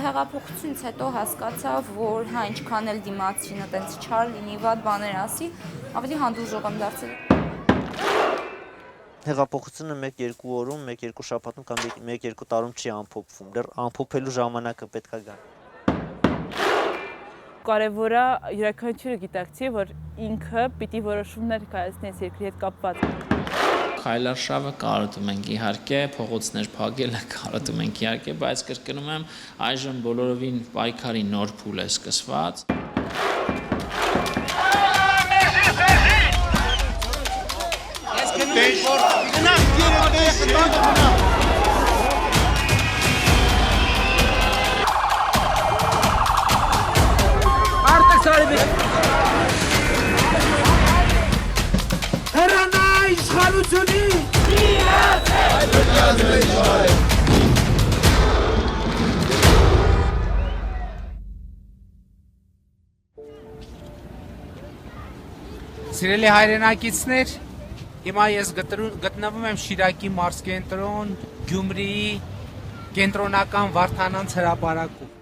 հեղափոխությունից հետո հասկացա, որ հա ինչքան էլ դիմացին այտենց չար լինի, վատ բաներ ասի, ավելի հանդուրժող եմ դարձել։ Հեղափոխությունը 1-2 օրում, 1-2 շաբաթում կամ 1-2 տարում չի ամփոփվում, դեռ ամփոփելու ժամանակը պետք է գա։ Կարևորը յուրաքանչյուրը գիտակցի, որ ինքը պիտի որոշումներ կայացնի այս երկրի հետ կապված։ Քայլարշավը կարոտում ենք իհարկե, փողոցներ փակելը կարոտում ենք իհարկե, բայց կրկնում եմ, այժմ բոլորովին պայքարի նոր փուլ է սկսված։ Հեռանա իշխանությունից! Սիրելի հայրենակիցներ, հիմա ես գտնվում եմ Շիրակի մարզկենտրոն, Գյումրիի կենտրոնական Վարդանանց հրապարակում։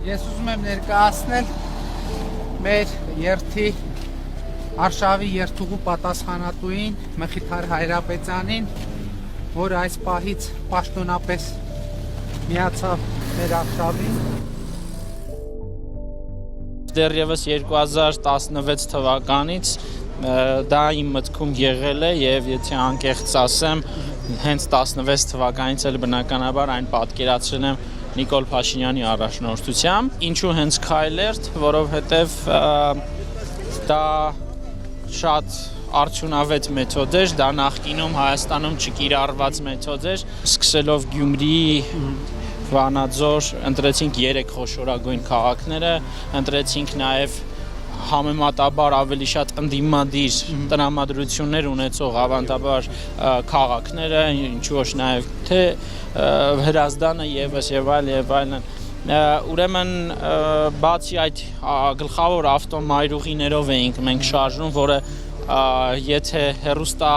Ես ուզում եմ ներկայացնել մեր երթի արշավի երթուղու պատասխանատուին Մխիթար Հայրապետյանին, որը այս պահից պաշտոնապես միացավ մեր արշավին։ Դեռևս 2016 թվականից դա իմ մտքում եղել է եւ եթե անկեղծ ասեմ, հենց 16 թվականից էլ բնականաբար այն պատկերացրել եմ Նիկոլ Փաշինյանի առաջնորդությամբ։ Ինչու հենց Քայլերթ, որովհետեւ դա շատ արդյունավետ մեթոդ էր, դա նախկինում Հայաստանում չկիրառված մեթոդ էր, սկսելով Գյումրիի, Վանաձոր, ընտրեցինք 3 խոշորագույն քաղաքները, ընտրեցինք նաև համեմատաբար ավելի շատ ընդդիմադիր տրամադրություններ ունեցող ավանդաբար քաղաքները, ինչու ոչ նաև թե Հրազդանը եւս եւ այլն։ Ուրեմն բացի այդ գլխավոր ավտոմայրուղիներով էինք մենք շարժում, որը եթե հեռուստա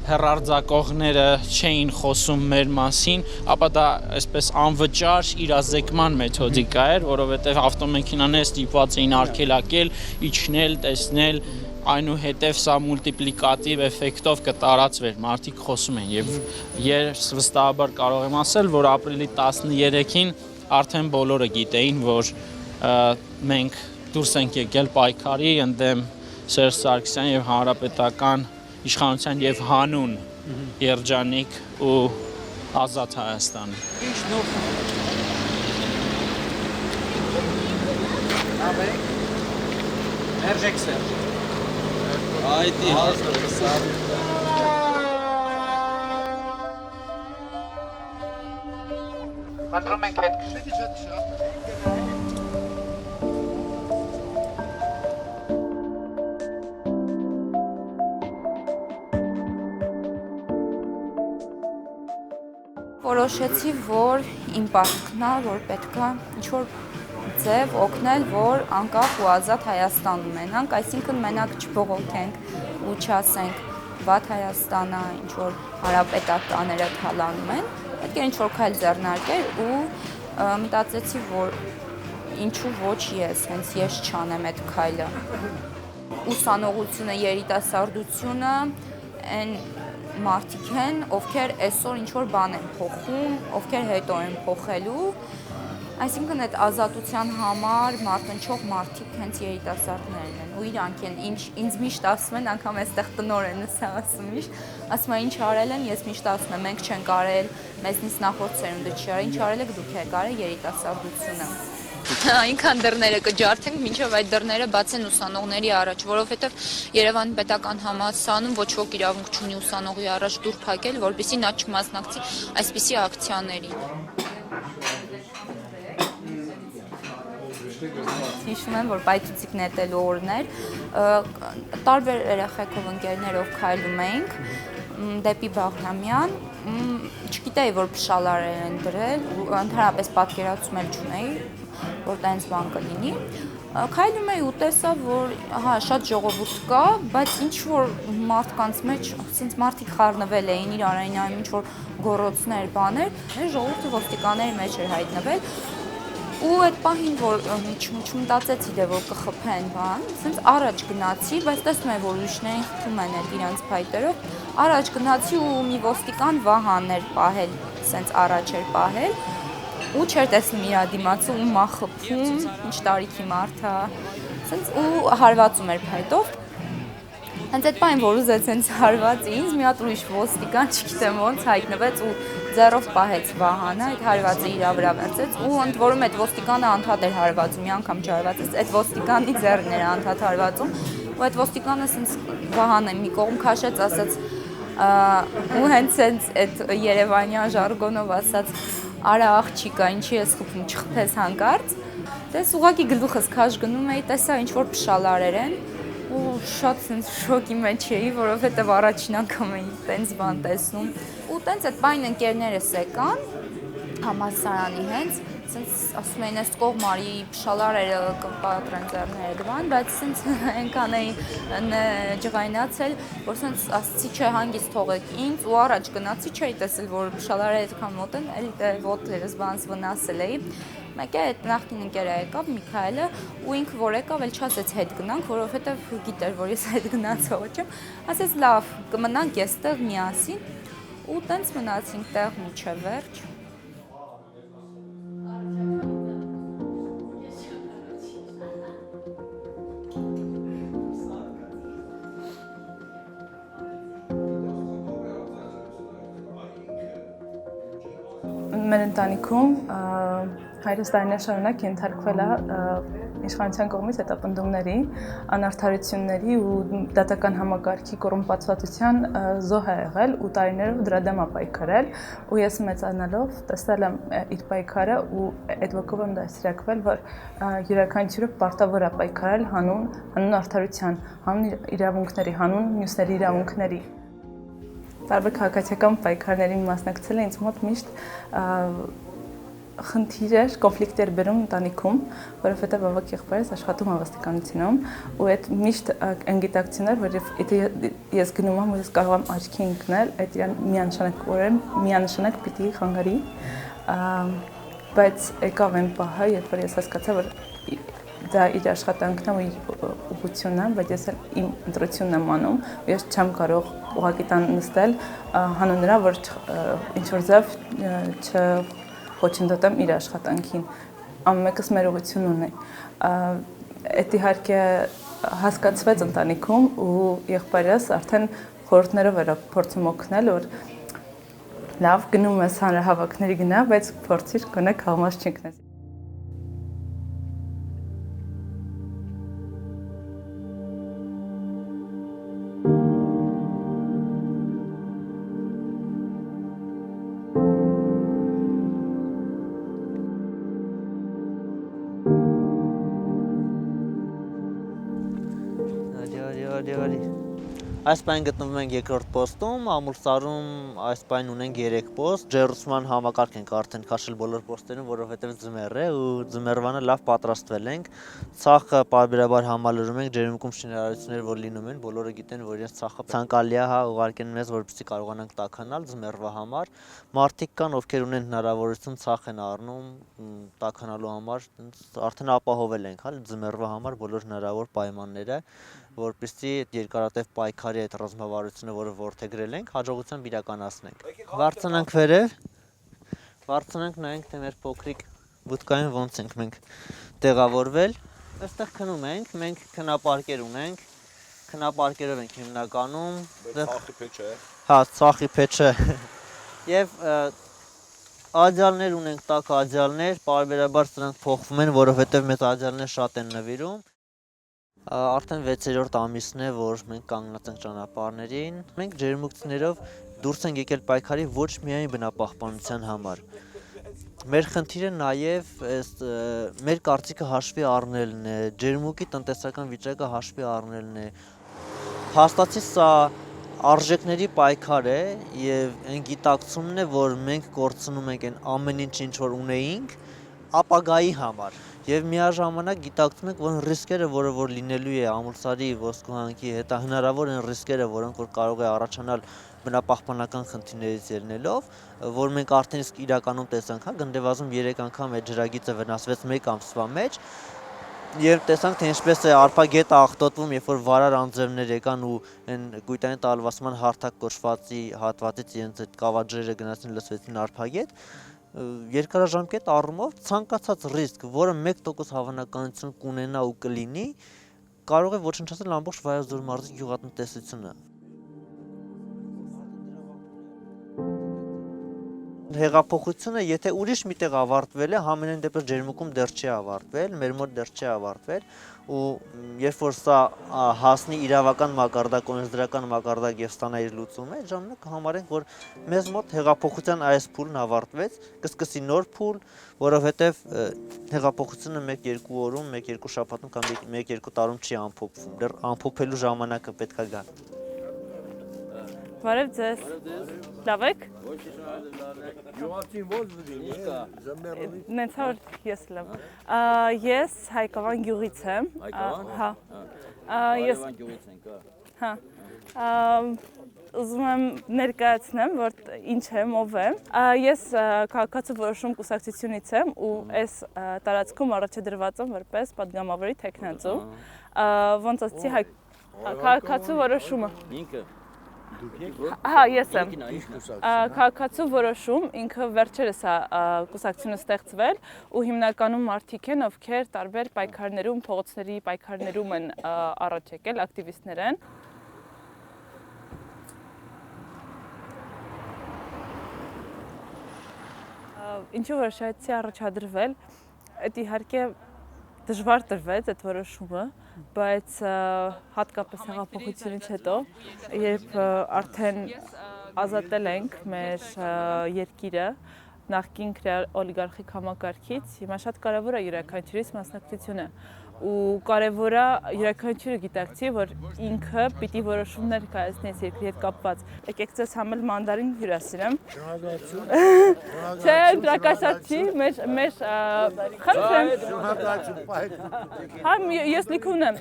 հեռարձակողները չէին խոսում մեր մասին, ապա դա այսպես անվճար իրազեկման մեթոդիկա էր, որովհետև ավտոմեքենաները ստիպված էին արգելակել, իջնել, տեսնել, այնուհետև սա մուլտիպլիկատիվ էֆեկտով կտարածվեր, մարդիկ խոսում են եւ ես վստահաբար կարող եմ ասել, որ ապրիլի 13-ին արդեն բոլորը գիտեին, որ մենք դուրս ենք եկել պայքարի ընդդեմ Սերժ Սարգսյան եւ հանրապետական իշխանության եւ հանուն երջանիկ ու ազատ Հայաստանի։ Ինչ նոր Աբեք Մերժեք Սերժ Այդի հասնը սար Մտրում ենք հետ քշի Որոշեցի, որ իմ պարտքն է, որ պետքա ինչ-որ ձև օգնել, որ անկախ ու ազատ Հայաստան ունենանք, այսինքն մենակ չբողոքենք ու չասենք վատ Հայաստանը, ինչ-որ հարապետականները թալանում են, պետք է ինչ-որ քայլ ձեռնարկել ու մտածեցի, որ ինչու ոչ ես, հենց ես չանեմ այդ քայլը։ Ուսանողությունը, երիտասարդությունը, այն մարդիկ են, ովքեր այսօր ինչ-որ բան են փոխում, ովքեր հետո են փոխելու, այսինքն այդ ազատության համար մարտնչող մարդիկ հենց երիտասարդներն են ու իրանք են, ինձ միշտ ասում են, անգամ այստեղ տնօրենս է ասում միշտ, ասում է ինչ արել են, ես միշտ ասում եմ, մենք չենք արել, մեզնից նախորդ սերունդը չի արել, ինչ արել եք դուք եք արել երիտասարդությունը։ Այնքան դռները կջարդենք, մինչև այդ դռները բացեն ուսանողների առաջ, որովհետև Երևանի պետական համալսարանում ոչ ոք իրավունք չունի ուսանողի առաջ դուռ փակել, որպեսզի նա չմասնակցի այսպիսի ակցիաների։ Հիշում եմ, որ պայթուցիկ նետելու օրներ, տարբեր երեխեքով ընկերներով քայլում էինք դեպի Բաղրամյան, չգիտեի, որ փշալարեր են դրել, ընդհանրապես պատկերացում էլ չունեի, որ տենց բան կլինի։ Քայլում էի ու տեսա, որ շատ ժողովուրդ կա, բայց ինչ որ մարդկանց մեջ, ասենց մարդիկ խառնվել էին իրար այն ինչ որ գոռոցներ, բաներ, ժողովուրդը ոստիկանների մեջ էր հայտնվել։ Ու այդ պահին, որ չմտածեցի դե որ կխփեն բան, ասենց առաջ գնացի, բայց տեսնում եմ, որ ուրիշներին խփում են այդ իրանց փայտերով, առաջ գնացի ու մի ոստիկան Վահանն էր պահել, ասենց առաջ էր պահել, ու չէր տեսնում իր դիմացը ու մա խփում, ինչ տարիքի մարդ է, ասենց ու հարվածում էր փայտով։ Հենց այդ պահին, որ ուզեց հենց հարված ինձ, մի հատ ուրիշ ոստիկան, չգիտեմ ոնց հայտնվեց ու ձեռով պահեց Վահանը, այդ հարվածը իր վրա վերցեց ու ընդ որում այդ ոստիկանը անդադ էր հարվածում, մի անգամ չհարվածեց, այդ ոստիկանի ձեռն էր անդադ հարվածում ու այդ ոստիկանը ասենց Վահանը մի կողմ քաշեց, ասաց ու հենց այդ երևանյան ժարգոնով ասաց արա աղջիկա, ինչի ես խփում, չխփես հանկարծ։ Տես ուղղակի գլուխս քաշ գնում էի, տեսա ինչ որ փշալարեր են ու շատ sense շոկի մեջ էի, որովհետև առաջին անգամ էի տենց բան տեսնում։ Ու տենց այդ բան ընկերներս եկան համալսարանի հենց, sense ասում էին այս կողմ արի փշալարերը կպատրեն ձեռները դվան, բայց sense այնքան էի ջղայնացել, որ sense ասացի չէ հանգիստ թողեք ինձ ու առաջ գնացի, չէի տեսել, որ փշալարերը այդքան մոտ են, էլի ոտերս բանս վնասել էի։ Մեկը այդ նախկին ընկերը եկավ Միքայելը ու ինքը որ եկավ, էլ չասեց հետ գնանք, որովհետև գիտեր, որ ես հետ գնացող չեմ, ասեց լավ, կմնանք այստեղ միասին ու տենց մնացինք տեղ մինչև վերջ։ Մեր ընտանիքում հայրս տարիներ շարունակ ենթարկվել է իշխանության կողմից հետապնդումների, անարդարությունների ու դատական համակարգի կոռումպացվածության զոհ է եղել ու տարիներով դրա դեմ է պայքարել ու ես մեծանալով տեսել եմ իր պայքարը ու այդ ոգով եմ դաստիարակվել, որ յուրաքանչյուրը պարտավոր է պայքարել հանուն արդարության, հանուն իրավունքների, հանուն մյուսների իրավունքների։ Տարբեր քաղաքացիական պայքարներին մասնակցել ինձ մոտ միշտ խնդիրեր, կոնֆլիկտեր բերում ընտանիքում, որովհետև ավակ եղբայրս աշխատում է ոստիկանությունում ու այդ միշտ անգիտակցություն էր, որ եթե ես գնում եմ ու ես կարող եմ աչքի ընկնել, այդ միանշանակ պիտի խանգարի, բայց եկավ այն պահը, երբ որ ես հասկացա, որ դա իր աշխատանքն է ու իր ուղղությունն է, բայց ես իմ ընտրությունն եմ անում, ես չեմ կարող ուղղակի տան նստել հանուն նրա, որ ինչ-որ ձև չխոչընդոտեմ իր աշխատանքին, ամենևս մեր ուղղություն ունի։ Այդ իհարկե հասկացվեց ընտանիքում ու եղբայրս արդեն խորհուրդներով էր փորձում օգնել, որ լավ գնում ես հանրահավաքների գնա, բայց փորձիր գոնե կաղմաս չընկնես։ Այս պայն գտնվում ենք երկրորդ պոստում, Ամուլսարում այս պայն ունենք 3 պոստ, ջերուցման համակարգ ենք արդեն քաշել բոլոր պոստերում, որովհետև ձմեռ է ու ձմեռվանը լավ պատրաստվել ենք, ցախը պարբերաբար համալրում ենք, ջերմուկում շինարարություններ որ լինում են, բոլորը գիտեն, որ իրենց ցախը ցանկալի է, ուղարկեն մեզ, որպեսզի կարողանանք տաքանալ ձմեռվա համար, մարդիկ կան, ովքեր ունեն հնարավորություն ցախ են առնում տաքանալու համար, արդեն ապահովել ենք, ձմեռվա համար բոլոր հնարավոր պայմանները, որպեսզի այդ երկարատև պայքարի այդ ռազմավարությունը, որը որդեգրել ենք, հաջողությամբ իրականացնենք։ Վարձանանք վերև, վարձանանք նայենք, թե մեր փոքրիկ բուտկային ոնց ենք մենք տեղավորվել։ Այստեղ քնում ենք, մենք քնապարկեր ունենք, քնապարկերով ենք հիմնականում։ Ցախի փեչը։ Հա, ցախի փեչը։ Եվ աջալներ ունենք, տաք աջալներ, պարբերաբար սրանք փոխվում են, որովհետև մեծ աջալներ շատ են նվիրում։ Արդեն 6-րդ ամիսն է, որ մենք կանգնած ենք ճանապարհներին։ Մենք ջերմուկներով դուրս ենք եկել պայքարի ոչ միայն բնապահպանության համար։ Մեր խնդիրը նաև մեր կարծիքը հաշվի առնելն է, ջերմուկի տնտեսական վիճակը հաշվի առնելն է։ Հաստատի սա արժեքների պայքար է եւ այն գիտակցումն է, որ մենք կորցնում ենք այն ամեն ինչ, ինչ որ ունեինք, ապագայի համար եւ միաժամանակ գիտակցում ենք, որ ռիսկերը, որ լինելու է ամուլսարի ոսկուհանքի հետ, հնարավոր են ռիսկերը, որոնք որ կարող է առաջանալ բնապահպանական խնդիրներից ելնելով, որ մենք արդեն իսկ իրականում տեսանք, գնդեվազում 3 անգամ այդ ջրագիծը վնասվեց 1 ամսվա մեջ, եւ տեսանք թե ինչպես է արփագետը աղտոտվում, երբ որ վարար անձրևներ եկան ու այն գույտային տարածման հարթակ կոչվածի հատվածից իրենց այդ կավաջրերը գնացին լցվեցին արփագետ, երկարաժամկետ առումով ցանկացած ռիսկ, որը 1% հավանականություն կունենա ու կլինի, կարող է ոչնչացնել ամբողջ Վայոց մարզի գյուղատնտեսությունը։ Հեղափոխությունը, եթե ուրիշ միտեղ ավարտվել է, համենայն դեպս Ջերմուկում դեռ չի ավարտվել, մեր մոտ դեռ չի ավարտվել, ու երբ որ սա հասնի իրավական մակարդակ, օրենսդրական մակարդակ եւ ստանա իր լուծումը, այդ ժամանակ կհամարենք, որ մեզ մոտ հեղափոխության այս փուլն ավարտվեց, կսկսի նոր փուլ, որովհետեւ հեղափոխությունը 1-2 օրում, 1-2 շաբաթում կամ 1-2 տարում չի ամփոփվում, դեռ ամփոփելու ժամանակը պետք է գա։ Բարև ձեզ։ Լավ եք։ Յուղացին ո՞նց զգում է։ Նենց որ ես լավ։ Ես Հայկավան գյուղից եմ։ Հա։ Ես գյուղից ենք, հա։ Ուզում եմ ներկայացնեմ, որ ինչ եմ, ով եմ։ Ես քաղաքացու որոշում կուսակցությունից եմ ու այս տարածքում առաջադրված եմ որպես падգամավորի տեխնացու։ Ոնց ասեցի քաղաքացու որոշումը։ ինքը Հա, ես եմ։ Քաղաքացու որոշում ինքը վերջերս է կուսակցությունը ստեղծվել ու հիմնականում մարդիկ են, ովքեր տարբեր պայքարներում, փողոցների պայքարներում են առաջ եկել, ակտիվիստներ են։ Ինչու որոշեցի առաջադրվել, այդ իհարկե դժվար տրվեց այդ որոշումը, բայց հատկապես հեղափոխությունից հետո, երբ արդեն ազատել ենք մեր երկիրը նախկին օլիգարխիկ համակարգից, հիմա շատ կարևոր է յուրաքանչյուրիս մասնակցությունը ու կարևոր է յուրաքանչյուրը գիտակցի, որ ինքը պիտի որոշումներ կայացնի այս երկրի հետ կապված։ Եկեք ձեզ համել մանդարին հյուրասիրեմ։ Չէ, դրակաշարչի, մեր խնդրեմ։ Հա, ես լիք ունեմ։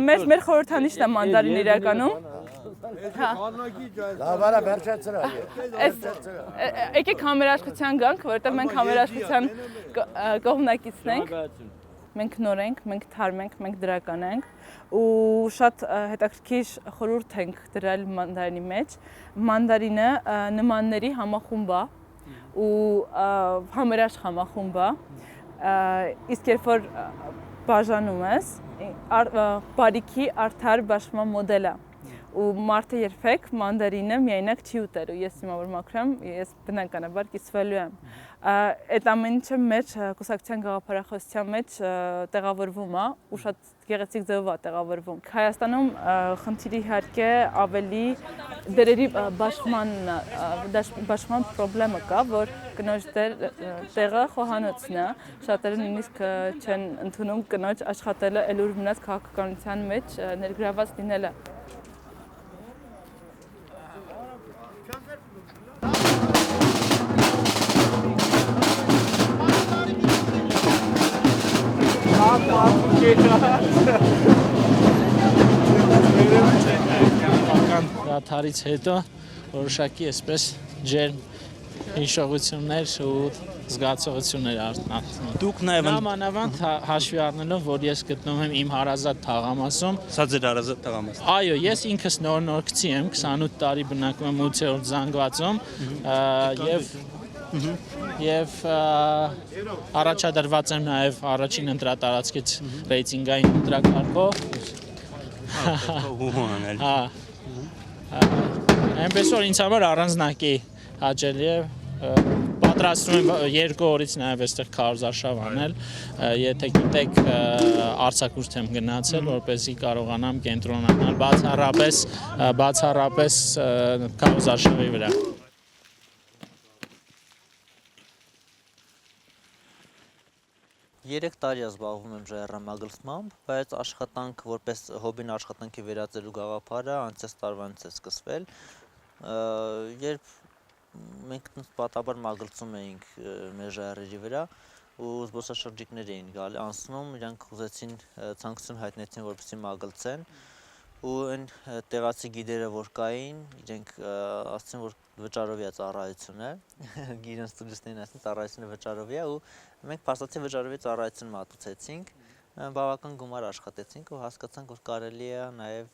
Մեր խորհրդանիշն է մանդարին իրականում։ Լավարա վերջացրա։ Եկեք համերաշխության գանք, որովհետև մենք համերաշխության կողմնակիցն ենք։ Մենք նոր ենք, մենք թարմ ենք, մենք դրական ենք ու շատ հետաքրքիր խորհուրդ ենք դրել մանդարինի մեջ։ Մանդարինը նմանների համախումբ է ու համերաշխ համախումբ է, իսկ երբ որ բաժանում ես, բարիքի արդար բաշխման մոդել է ու մարդը երբեք մանդարինը միայնակ չի ուտելու, ես հիմա որ մաքրեմ, ես բնականաբար կիսվելու եմ։ Այդ ամեն ինչը մեր կուսակցության գաղափարախոսության մեջ տեղավորվում է ու շատ գեղեցիկ ձևով է տեղավորվում։ Հայաստանում խնդիրը իհարկե ավելի դերերի բաշխման խնդրեմը կա, որ կնոջ տեղը խոհանոցն է, շատերը նույնիսկ չեն ընդունում կնոջ աշխատելը այլուր մնաց քաղաքականության մեջ ներգրաված լինելը։ Դաթարից հետո որոշակի այսպես ջերմ հիշողություններ ու զգացողություններ արտնացնում։ Դուք նաև Նամանավանդ հաշվի առնելով, որ ես գտնվում եմ իմ հարազատ թաղամասում, Սա ձեր հարազատ տղամասն։ այո, ես ինքս նոր գցի եմ, 28 տարի բնակվում եմ 8-րդ զանգվածում եւ առաջադրված եմ նաեւ առաջին ընտրատարածքից ռեյտինգային ընտրակարգով։ Հա։ Այնպես որ ինձ համար առանձնակի հաճելի է պատրաստվում եմ 2 օրից նաև այստեղ քարոզարշավ անել, եթե գիտեք արձակուրդ եմ գնացել, որպեսզի կարողանամ կենտրոնանալ բացառապես քարոզարշավի վրա։ 3 տարի զբաղվում եմ ժայռամագլցմամբ, բայց աշխատանք որպես հոբին աշխատանքի վերածելու գաղափարը անցած տարվանից է սկսվել, երբ մենք պատաբար մագլցում էինք մեր ժայռերի վրա, ու զբոսաշրջիկներ էին գալի անցնում, իրանք ուզեցին ցանկություն հայտնեցին, որպեսզի մագլցեն ու այն տեղացի գիդերը որ կային, իրենք ասացին որ վճարովի է ծառայությունը, իրենց տուրիստներին ասին ծառայությունը վճարովի է ու մենք փաստացի վճարովի ծառայություն մատուցեցինք, բավական գումար աշխատեցինք ու հասկացանք որ կարելի է նաև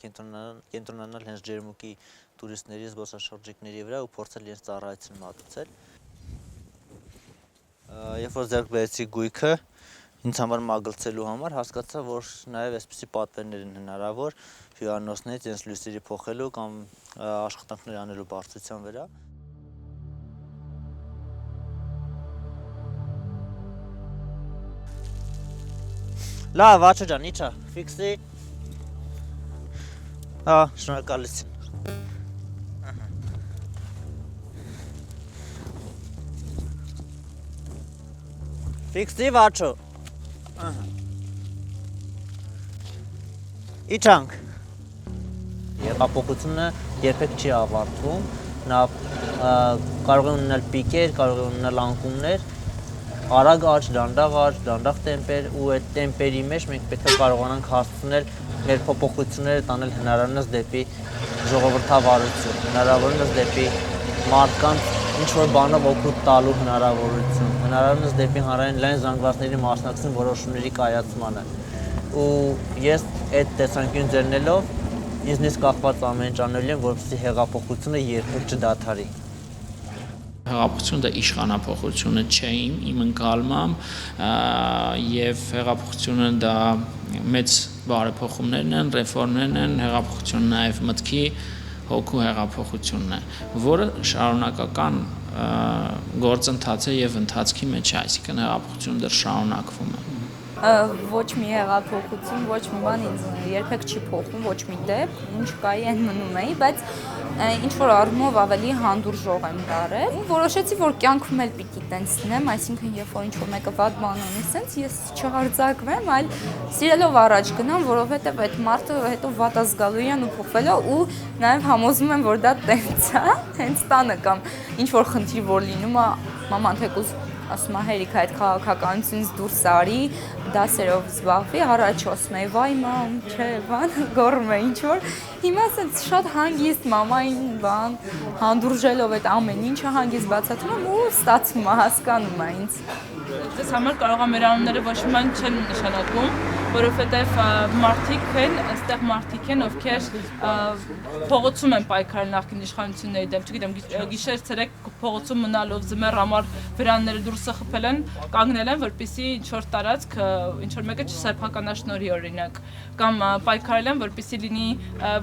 կենտրոնանալ հենց ջերմուկի տուրիստների, զբոսաշրջիկների վրա ու փորձել իրենց ծառայություն մատուցել։ Երբ որ ձեռք բերեցի գույքը ինձ համար մագլցելու համար հասկացա, որ նաև այսպիսի պատվերներ են հնարավոր հյուրանոցներից իրենց լույսերի փոխելու կամ աշխատանքներ անելու բարձրության վրա։ Լավ, Աչո ջան, ի՞նչ է, ֆիքսի։ Շնորհակալություն։ Ֆիքսի, Աչո։ Իջանք։ Հեղափոխությունը երբեք չի ավարտվում, նա կարող է ունենալ պիկեր, կարող է ունենալ անկումներ, արագ աճ, դանդաղ տեմպեր ու այդ տեմպերի մեջ մենք պետք է կարողանանք հասցնել մեր փոփոխությունները տանել հնարավորինս դեպի ժողովրդավարություն, հնարավորինս դեպի մարդկանց ինչ-որ բանով օգուտ տալու հնարավորություն, հնարավորինս դեպի հանրային լայն զանգվածների մասնակցություն որոշումների կայացմանը։ Ու ես այդ տեսանկյունից ելնելով ինձնից կախված ամեն ինչ անելու եմ, որպեսզի հեղափոխությունը երբեք չդադարի։ Հեղափոխությունը դա իշխանափոխությունը չէ իմ ընկալմամբ եւ հեղափոխությունը դա մեծ բարեփոխումներն են, ռեֆորմներն են, հեղափոխությունը նաեւ մտքի հոգու հեղափոխությունն է, որը շարունակական գործընթաց է եւ ընթացքի մեջ է, այսինքն հեղափոխությունը դեռ շարունակվում է։ Ոչ մի հեղափոխություն, ոչ մի բան ինձ երբեք չի փոխում, ոչ մի դեպք, ինչ կայի այն մնում էի, բայց ինչ որ առումով ավելի հանդուրժող եմ դարել։ Որոշեցի, որ կյանքում էլ պիտի տենց լինեմ, այսինքն երբ որ ինչ որ մեկը վատ բան ունի, սենց ես չհարձակվեմ, այլ սիրելով առաջ գնամ, որովհետև այդ մարդը հետո վատ ազգալույն ու փոխվելա ու նաև համոզվում եմ, որ դա տենց է, հենց տանը կամ ինչ որ խնդիր որ լինում է, մաման թեկուզ ասում է հերիք այդ քաղաքականությունից դուրս արի, դասերով զբաղվի, առաջ ասում էի, վայ մամ, չէ, բան, գոռում է ինչ որ, հիմա ասենց շատ հանգիստ մամային բան, հանդուրժելով այդ ամեն ինչը հանգիստ բացատրում եմ ու ստացվում է, հասկանում է ինձ։ Ձեզ համար կարող է մեր անունները ոչ մի բան չեն նշանակում, որովհետև մարդիկ են, այստեղ մարդիկ են, ովքեր փողոցում են պայքարել նախկին իշխանությունների դեմ, չգիտեմ, գիշեր ցերեկ փողոցում մնալով զմեր համար վրանները դուրսը խփել են, կանգնել են, որպեսզի ինչ-որ տարածք, ինչ-որ մեկը չսեփականաշնորհի օրինակ, կամ պայքարել են, որպեսզի լինի,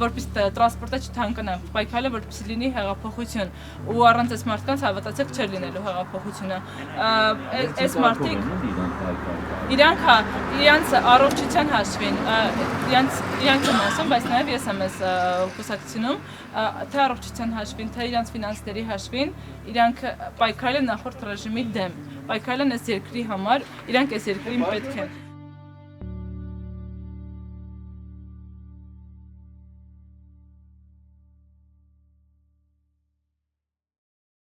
որպեսզի տրանսպորտը չթանկանա, պայքարել են, որպեսզի լինի հեղափոխություն, ու առանց այս մարդկանց հավատացեք չէր լինելու հեղափոխությունը։ Այս մարդիկ իրանց առողջության հաշվին, իրանք եմ ասում, բայց նաև ես եմ այս կուսակցությունում, թե առողջության հաշվին, թե իրանց ֆինանսների հաշվին, իրանք պայքարել են նախորդ ռեժիմի դեմ, պայքարել են այս երկրի համար, իրանք այս երկրին պետք են։